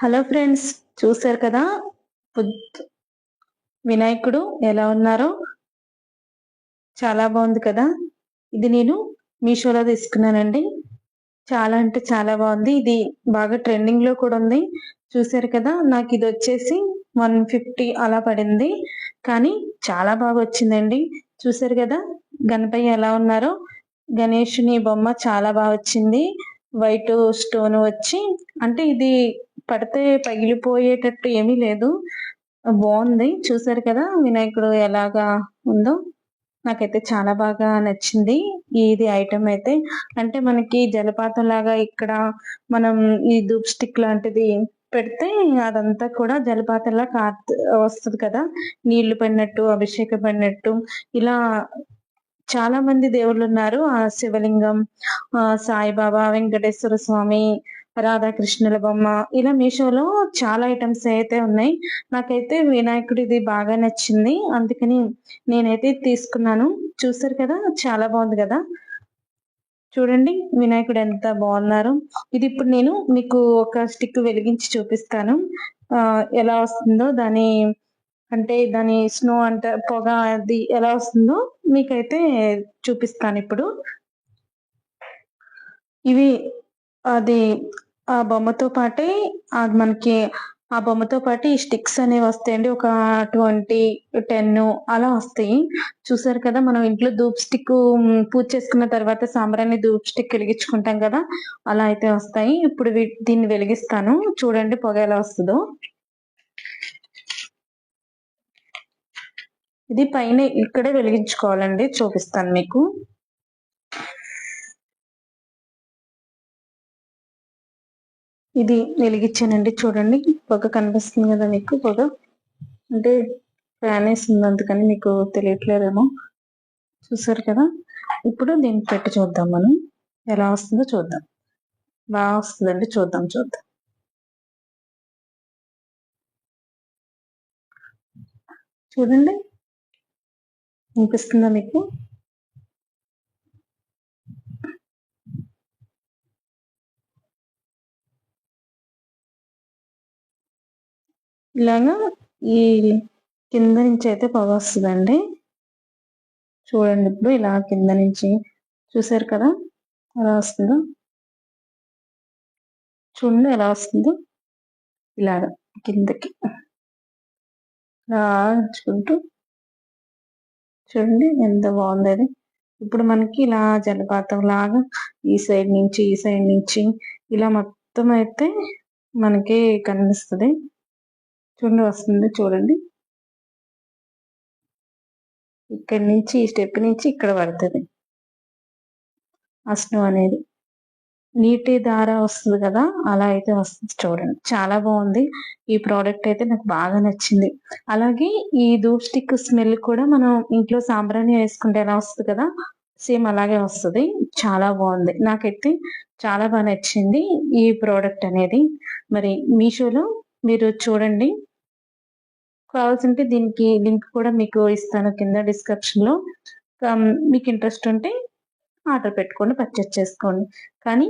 Hello friends, చూసారు కదా బుద్ధ్ వినాయకుడు ఎలా ఉన్నారో? చాలా బాగుంది కదా. ఇది నేను మీషోలో తీసుకున్నానండి. చాలా అంటే చాలా బాగుంది. ఇది బాగా ట్రెండింగ్ లో కూడా ఉంది. చూసారు కదా, నాకు ఇది వచ్చేసి 150 అలా పడింది. కానీ చాలా బాగా వచ్చిందండి. చూసారు కదా గణపయ్య ఎలా ఉన్నారో? గణేషుని బొమ్మ చాలా బాగా వచ్చింది. వైట్ స్టోన్ వచ్చి, అంటే ఇది పడితే పగిలిపోయేటట్టు ఏమీ లేదు. బాగుంది. చూసారు కదా వినాయకుడు ఎలాగా ఉందో? నాకైతే చాలా బాగా నచ్చింది ఇది ఐటమ్ అయితే. అంటే మనకి జలపాతం లాగా ఇక్కడ మనం ఈ ధూప్ స్టిక్ లాంటిది పెడితే అదంతా కూడా జలపాతంలా వస్తుంది కదా, నీళ్లు పడినట్టు, అభిషేకం పడినట్టు. ఇలా చాలా మంది దేవుళ్ళు ఉన్నారు. ఆ శివలింగం, సాయిబాబా, వెంకటేశ్వర స్వామి, రాధాకృష్ణుల బొమ్మ, ఇలా మీషోలో చాలా ఐటమ్స్ అయితే ఉన్నాయి. నాకైతే వినాయకుడిది బాగా నచ్చింది, అందుకని నేనైతే ఇది తీసుకున్నాను. చూసారు కదా చాలా బాగుంది కదా. చూడండి వినాయకుడు ఎంత బాగున్నారు. ఇది ఇప్పుడు నేను మీకు ఒక స్టిక్ వెలిగించి చూపిస్తాను ఎలా వస్తుందో. దాని స్నో అంటే పొగ అది ఎలా వస్తుందో మీకైతే చూపిస్తాను ఇప్పుడు. ఇవి అది ఆ బొమ్మతో పాటే మనకి ఆ బొమ్మతో పాటు ఈ స్టిక్స్ అనేవి వస్తాయండి. ఒక 20, 10 అలా వస్తాయి. చూసారు కదా, మనం ఇంట్లో ధూప్ స్టిక్ పూజ చేసుకున్న తర్వాత సాంబ్రాన్ని ధూప్ స్టిక్ వెలిగించుకుంటాం కదా, అలా అయితే వస్తాయి. ఇప్పుడు దీన్ని వెలిగిస్తాను. చూడండి పొగ ఎలా వస్తుందో. ఇది పైన ఇక్కడే వెలిగించుకోవాలండి, చూపిస్తాను మీకు. ఇది వెలిగించానండి. చూడండి పొగ కనిపిస్తుంది కదా మీకు. పొగ అంటే ఫ్యాన్ వేస్తుంది, అందుకని మీకు తెలియట్లేదేమో. చూసారు కదా. ఇప్పుడు దీన్ని పెట్టి చూద్దాం, మనం ఎలా వస్తుందో చూద్దాం. బాగా వస్తుందండి, చూద్దాం. చూడండి వినిపిస్తుందా మీకు? ఇలాగా ఈ కింద నుంచి అయితే పొగ వస్తుందండి. చూడండి ఇప్పుడు ఇలా కింద నుంచి. చూసారు కదా ఎలా వస్తుందో? చూడండి ఎలా వస్తుందో. ఇలాగా కిందకి రాచుకుంటూ. చూడండి ఎంత బాగుంది అది. ఇప్పుడు మనకి ఇలా జలపాతం లాగా ఈ సైడ్ నుంచి ఇలా మొత్తం అయితే మనకి కనిపిస్తుంది. చూడండి వస్తుంది. చూడండి ఇక్కడి నుంచి ఈ స్టెప్ నుంచి ఇక్కడ పడుతుంది ఆ స్నో అనేది. నీటి దార వస్తుంది కదా, అలా అయితే వస్తుంది. చూడండి చాలా బాగుంది. ఈ ప్రోడక్ట్ అయితే నాకు బాగా నచ్చింది. అలాగే ఈ ధూప్ స్టిక్ స్మెల్ కూడా మనం ఇంట్లో సాంబ్రాణి వేసుకుంటే ఎలా వస్తుంది కదా, సేమ్ అలాగే వస్తుంది. చాలా బాగుంది. నాకైతే చాలా బాగా నచ్చింది ఈ ప్రోడక్ట్ అనేది. మరి మీషోలో మీరు చూడండి. కావాల్సింటే దీనికి లింక్ కూడా మీకు ఇస్తాను కింద డిస్క్రిప్షన్ లో. మీకు ఇంట్రెస్ట్ ఉంటే ఆర్డర్ పెట్టుకోండి, పర్చేస్ చేసుకోండి. కానీ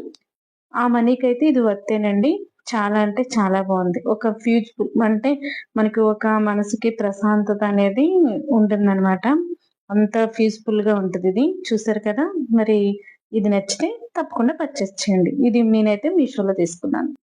ఆ మనీకి అయితే ఇది వర్తేనండి. చాలా అంటే చాలా బాగుంది. ఒక ఫ్యూజ్ఫుల్ అంటే మనకి ఒక మనసుకి ప్రశాంతత అనేది ఉంటుందన్నమాట. అంత పీస్ఫుల్ గా ఉంటుంది ఇది. చూసారు కదా. మరి ఇది నచ్చితే తప్పకుండా పర్చేస్ చేయండి. ఇది నేనైతే మీషోలో తీసుకున్నాను.